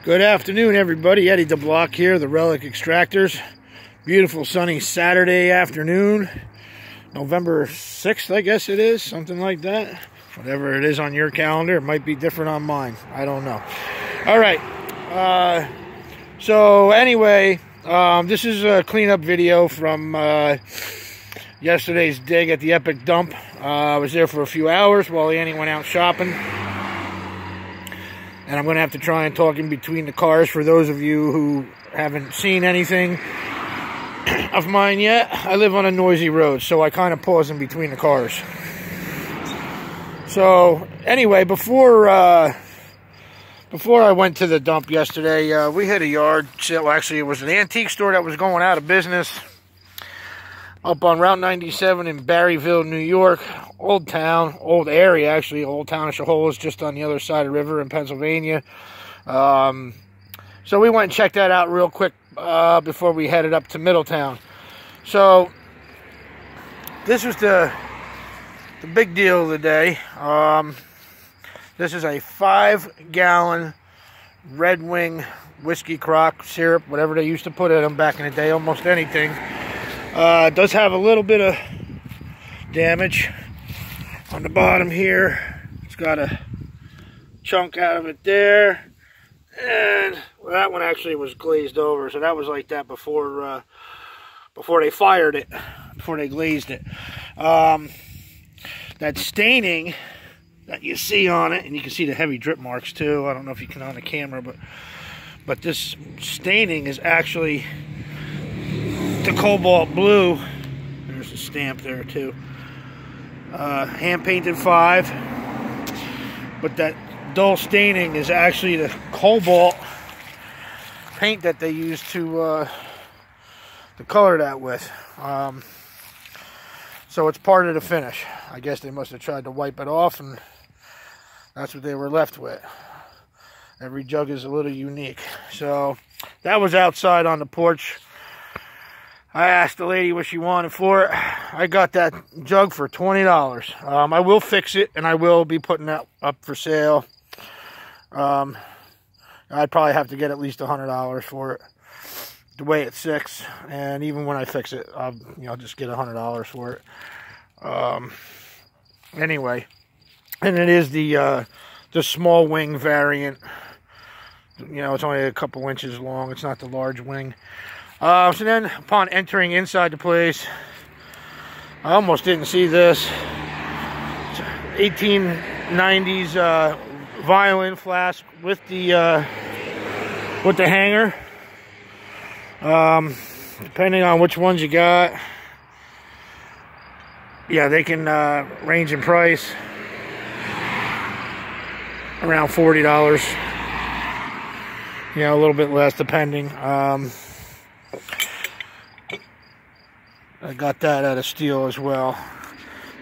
Good afternoon, everybody. Eddie the Block here, the Relic Extractors. Beautiful sunny Saturday afternoon, November 6th, I guess it is, something like that. Whatever it is on your calendar, it might be different on mine. I don't know. All right. So anyway, this is a cleanup video from yesterday's dig at the Epic Dump. I was there for a few hours while Annie went out shopping. And I'm going to have to try and talk in between the cars for those of you who haven't seen anything of mine yet. I live on a noisy road, so I kind of pause in between the cars. So, anyway, before I went to the dump yesterday, we hit a yard sale. Actually, it was an antique store that was going out of business up on Route 97 in Barryville, New York. Old town, old area, actually. Old Town of Shahola is just on the other side of the river in Pennsylvania. So we went and checked that out real quick before we headed up to Middletown. So this was the big deal of the day. This is a 5-gallon Red Wing whiskey crock syrup, whatever they used to put in them back in the day, almost anything. It does have a little bit of damage on the bottom here. It's got a chunk out of it there, and well, that one actually was glazed over, so that was like that before they fired it, before they glazed it. That staining that you see on it, and you can see the heavy drip marks too. I don't know if you can on the camera, but this staining is actually the cobalt blue. There's a stamp there too. Hand painted 5, but that dull staining is actually the cobalt paint that they use to color that with. So it's part of the finish. I guess they must have tried to wipe it off, and that's what they were left with. Every jug is a little unique. So that was outside on the porch. I asked the lady what she wanted for it. I got that jug for $20. I will fix it, and I will be putting that up for sale. I'd probably have to get at least $100 for it, the way it sits. And even when I fix it, I'll just get $100 for it. Anyway, and it is the small wing variant. You know, it's only a couple inches long. It's not the large wing. So then, upon entering inside the place, I almost didn't see this. It's 1890s violin flask with the hanger. Depending on which ones you got, yeah, they can range in price around $40. You know, a little bit less depending. I got that out of steel as well.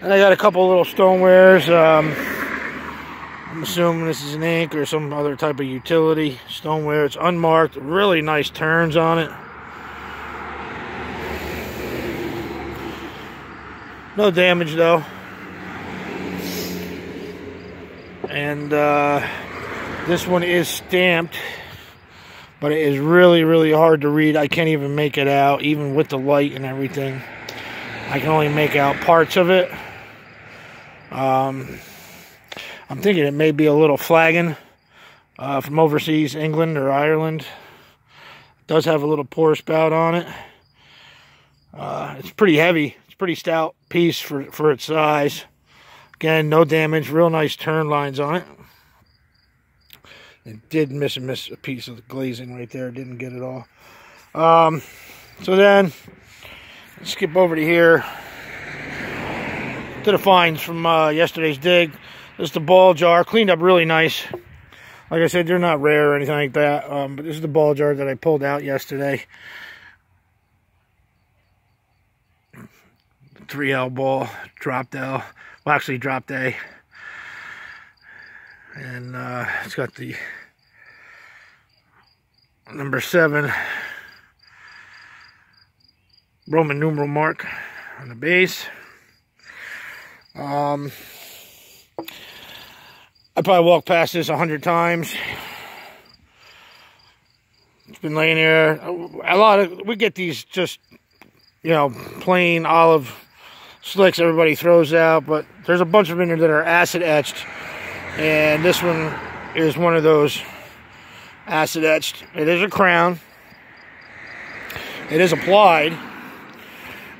And I got a couple little stonewares. I'm assuming this is an ink or some other type of utility stoneware. It's unmarked. Really nice turns on it. No damage though. And this one is stamped, but it is really, really hard to read. I can't even make it out, even with the light and everything. I can only make out parts of it. I'm thinking it may be a little flagon from overseas, England or Ireland. It does have a little pour spout on it. It's pretty heavy. It's a pretty stout piece for its size. Again, no damage. Real nice turn lines on it. It did miss a piece of the glazing right there. Didn't get it all. So then, let's skip over to here. To the finds from yesterday's dig. This is the ball jar. Cleaned up really nice. Like I said, they're not rare or anything like that. But this is the ball jar that I pulled out yesterday. 3L ball. Dropped L. Well, actually dropped A. And it's got the number 7 Roman numeral mark on the base. I probably walked past this 100 times. It's been laying there. We get these just, you know, plain olive slicks everybody throws out, but there's a bunch of them in there that are acid etched, and this one is one of those acid etched. It is a crown. It is applied,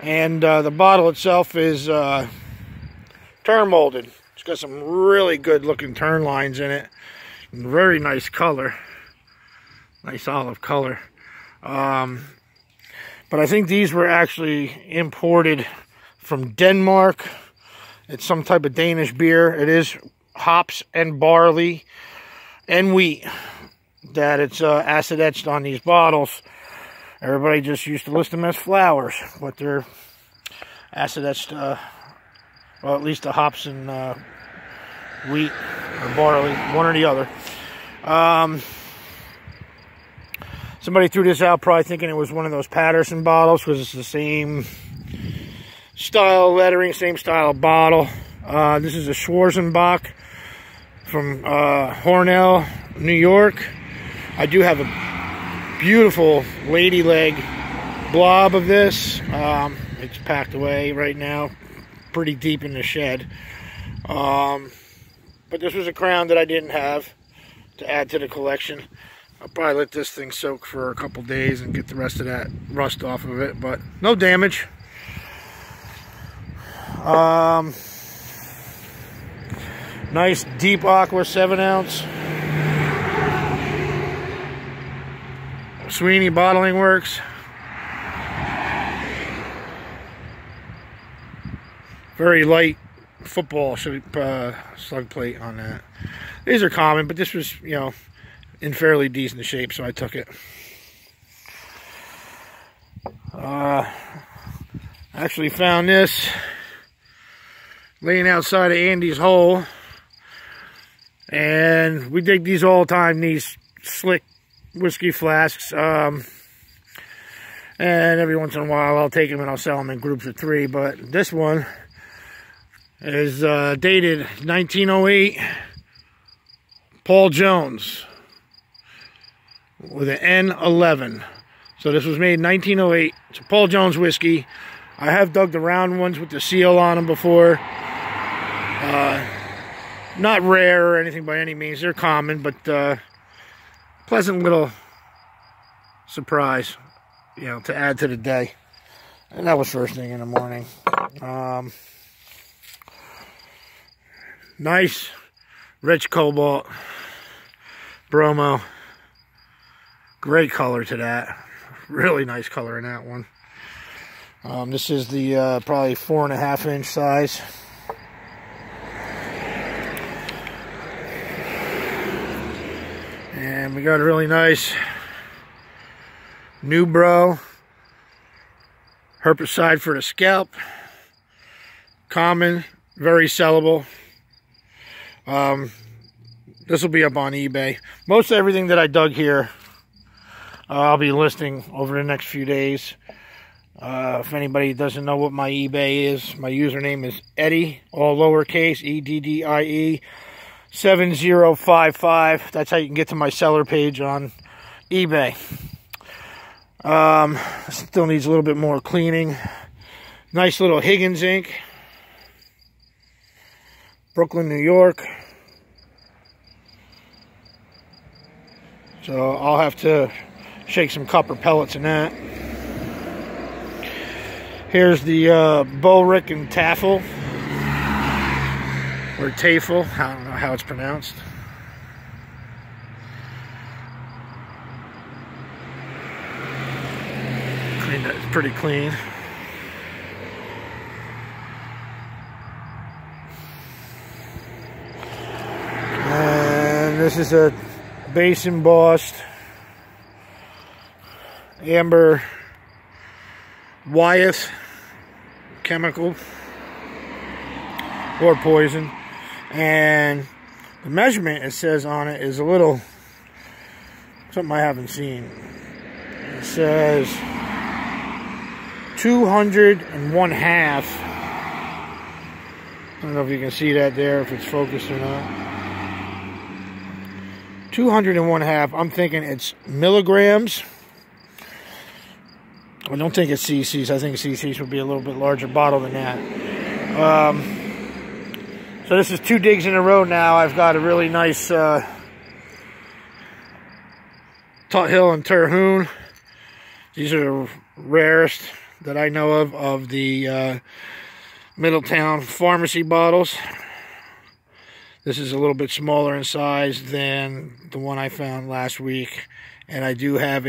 and the bottle itself is turn molded. It's got some really good looking turn lines in it. Very nice color. Nice olive color. But I think these were actually imported from Denmark. It's some type of Danish beer. It is hops and barley and wheat that it's acid etched on these bottles. Everybody just used to list them as flowers, but they're acid etched, well, at least the hops and wheat or barley, one or the other. Somebody threw this out probably thinking it was one of those Patterson bottles, because it's the same style lettering, same style of bottle. This is a Schwarzenbach from Cordial, New York. I do have a beautiful lady leg blob of this. It's packed away right now, pretty deep in the shed. But this was a crown that I didn't have to add to the collection. I'll probably let this thing soak for a couple days and get the rest of that rust off of it, but no damage. Nice deep aqua 7-ounce. Sweeney Bottling Works. Very light football slug plate on that. These are common, but this was, you know, in fairly decent shape, so I took it. Actually found this laying outside of Andy's hole, and we dig these all the time, these slick whiskey flasks, and every once in a while I'll take them and I'll sell them in groups of 3, but this one is dated 1908, Paul Jones, with an N11. So this was made in 1908. It's a Paul Jones whiskey. I have dug the round ones with the seal on them before. Not rare or anything by any means. They're common, but pleasant little surprise, you know, to add to the day. And that was first thing in the morning. Nice rich cobalt bromo. Great color to that. Really nice color in that one. This is the probably 4.5 inch size. And we got a really nice Nubro herbicide for the scalp. Common, very sellable. This will be up on eBay. Most everything that I dug here, I'll be listing over the next few days. If anybody doesn't know what my eBay is, my username is Eddie, all lowercase, EDDIE 7055. That's how you can get to my seller page on eBay. Still needs a little bit more cleaning. Nice little Higgins ink. Brooklyn, New York. So I'll have to shake some copper pellets in that. Here's the Bullrick and Taffel, or Tafel, I don't know how it's pronounced. It's pretty clean. And this is a base embossed amber Wyeth chemical or poison, and the measurement it says on it is a little something I haven't seen. It says 201 half. I don't know if you can see that there, if it's focused or not. 201.5. I'm thinking it's milligrams. I don't think it's cc's. I think cc's would be a little bit larger bottle than that. So this is 2 digs in a row now. I've got a really nice Tut Hill and Terhune. These are the rarest that I know of the Middletown pharmacy bottles. This is a little bit smaller in size than the one I found last week. And I do have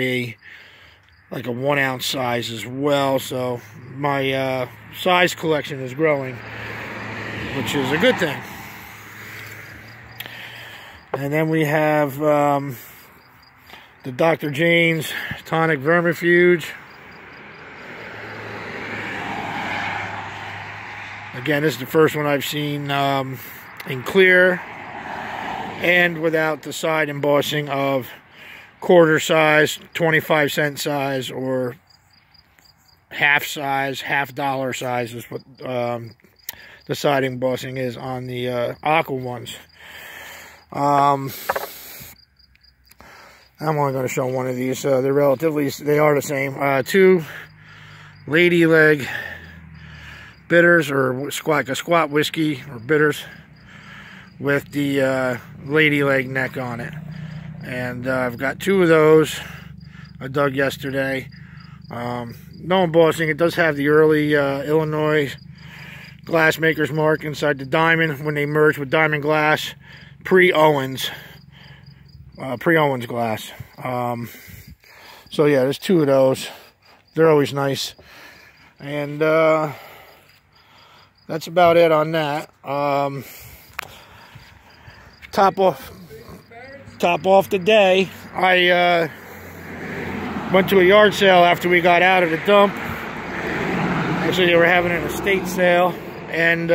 like a 1 ounce size as well, so my size collection is growing, which is a good thing. And then we have the Dr. Jane's Tonic Vermifuge. Again, this is the first one I've seen in clear and without the side embossing of quarter size, 25-cent size, or half size, $half size is what the side embossing is on the Aqua ones. I'm only going to show one of these. They are the same. 2 lady leg bitters, or like a squat whiskey or bitters with the lady leg neck on it. And I've got 2 of those I dug yesterday. No embossing. It does have the early Illinois glassmaker's mark inside the diamond when they merged with Diamond Glass, pre-Owens glass. So yeah, there's 2 of those. They're always nice. And that's about it on that. Top off the day, I went to a yard sale after we got out of the dump. Actually, they were having an estate sale, and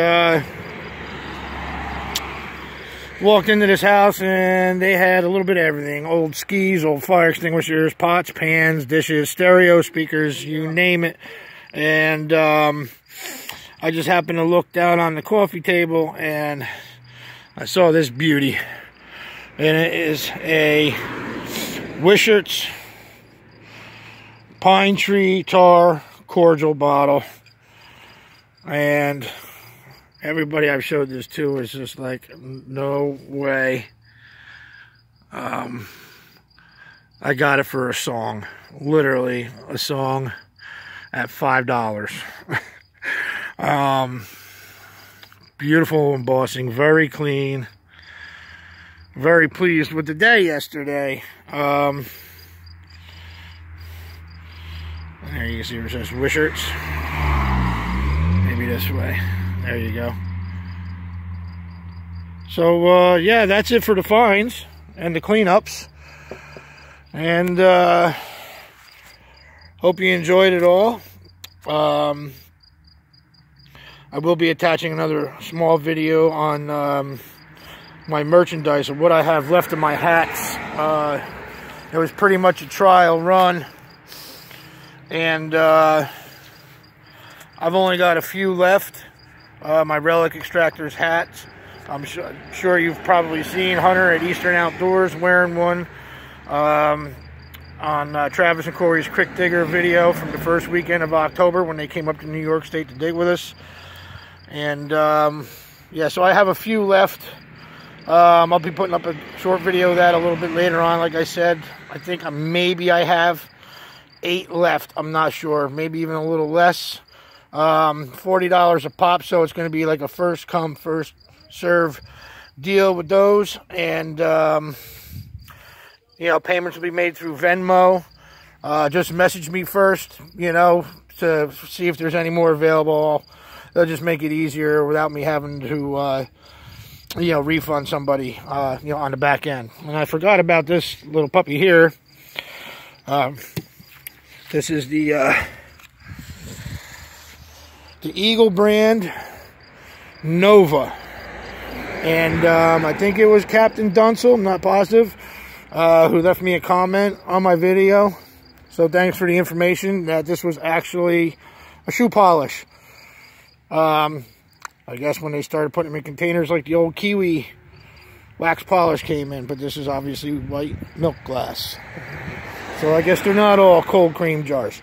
walked into this house, and they had a little bit of everything. Old skis, old fire extinguishers, pots, pans, dishes, stereo speakers, you name it. And I just happened to look down on the coffee table, and I saw this beauty. And it is a Wisharts Pine Tree Tar Cordial bottle. And everybody I've showed this to is just like, no way. I got it for a song. Literally a song at $5. Beautiful embossing, very clean. Very pleased with the day yesterday. There you can see where it says Wisharts. Maybe this way. There you go. So yeah, that's it for the finds and the cleanups. And hope you enjoyed it all. I will be attaching another small video on my merchandise, or what I have left of my hats. It was pretty much a trial run, and I've only got a few left. My Relic Extractors hats. I'm sure you've probably seen Hunter at Eastern Outdoors wearing one on Travis and Corey's Crick Digger video from the first weekend of October when they came up to New York State to dig with us. And yeah, so I have a few left. I'll be putting up a short video of that a little bit later on. Like I said, I think maybe I have 8 left. I'm not sure. Maybe even a little less. $40 a pop, so it's going to be like a first come, first serve deal with those. And, you know, payments will be made through Venmo. Just message me first, you know, to see if there's any more available. They'll just make it easier without me having to, you know, refund somebody, you know, on the back end. And I forgot about this little puppy here. This is the Eagle brand Nova. And I think it was Captain Dunsel, I'm not positive, who left me a comment on my video. So thanks for the information that this was actually a shoe polish. I guess when they started putting them in containers like the old Kiwi wax polish came in, but this is obviously white milk glass. So I guess they're not all cold cream jars.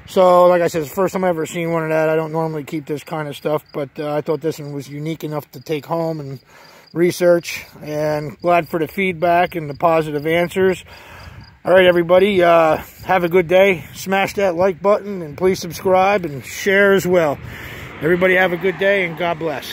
So like I said, it's the first time I've ever seen one of that. I don't normally keep this kind of stuff, but I thought this one was unique enough to take home and research, and glad for the feedback and the positive answers. All right, everybody, have a good day. Smash that like button, and please subscribe and share as well. Everybody have a good day, and God bless.